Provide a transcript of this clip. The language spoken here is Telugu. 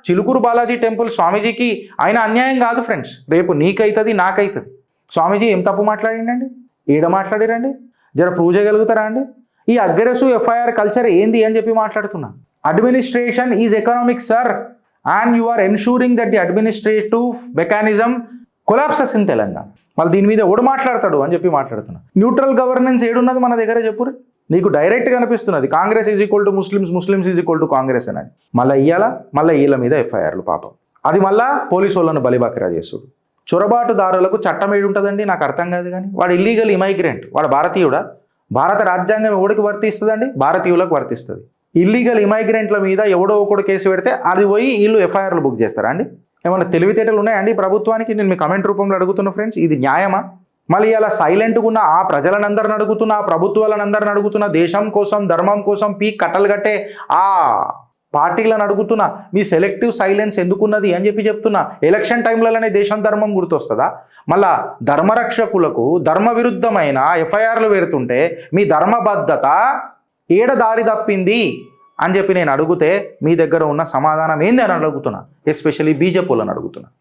చిలుకూరు బాలాజీ టెంపుల్ స్వామీజీకి ఆయన అన్యాయం కాదు ఫ్రెండ్స్, రేపు నీకైతుంది నాకైతుంది. స్వామీజీ ఏం తప్పు మాట్లాడిండండి, ఏడ మాట్లాడిరండి, జర ప్రూవ్ చేయగలుగుతారా అండి? ఈ అగ్రెసివ్ ఎఫ్ఐఆర్ కల్చర్ ఏంది అని చెప్పి మాట్లాడుతున్నా. Administration is economic sir and you are ensuring that the administrative mechanism collapses in Telangana. మళ్ళీ దీని మీద ఎవడు మాట్లాడతాడు అని చెప్పి మాట్లాడుతున్నా. న్యూట్రల్ గవర్నెన్స్ ఏడున్నది మన దగ్గర చెప్పురు. నీకు డైరెక్ట్గా అనిపిస్తున్నది Congress is equal to Muslims, Muslims is equal to Congress అని. మళ్ళీ వీళ్ళ మీద ఎఫ్ఐఆర్లు పాపం. అది మళ్ళా పోలీసు వాళ్ళను బలిబాకిరా చేసుడు. చొరబాటుదారులకు చట్టం ఏడు ఉంటుందండి నాకు అర్థం కాదు. కానీ వాడు ఇల్లీగల్ ఇమైగ్రెంట్, వాడు భారతీయుడా? భారత రాజ్యాంగం ఎవడికి వర్తిస్తుందండి? భారతీయులకు వర్తిస్తుంది. ఇల్లీగల్ ఇమైగ్రెంట్ల మీద ఎవడో ఒకడు కేసు పెడితే అది పోయి వీళ్ళు ఎఫ్ఐఆర్లు బుక్ చేస్తారా అండి? ఏమైనా తెలివితేటలు ఉన్నాయండి ప్రభుత్వానికి? నేను మీ కమెంట్ రూపంలో అడుగుతున్నా ఫ్రెండ్స్, ఇది న్యాయమా? మళ్ళీ ఇలా సైలెంట్గా ఉన్న ఆ ప్రజలనందరిని అడుగుతున్నా, ఆ ప్రభుత్వాలనందరిని అడుగుతున్నా, దేశం కోసం ధర్మం కోసం పీక్ కట్టలు కట్టే ఆ పార్టీలను అడుగుతున్నా, మీ సెలెక్టివ్ సైలెన్స్ ఎందుకున్నది అని చెప్పి చెప్తున్నా. ఎలక్షన్ టైంలలోనే దేశం ధర్మం గుర్తొస్తుందా? మళ్ళా ధర్మరక్షకులకు ధర్మ విరుద్ధమైన ఎఫ్ఐఆర్లు పెడుతుంటే మీ ధర్మబద్ధత ఏడ దారి తప్పింది అని చెప్పి నేను అడిగితే మీ దగ్గర ఉన్న సమాధానం ఏంది అని అడుగుతున్నా. ఎస్పెషల్లీ బీజేపీలను అడుగుతున్నా.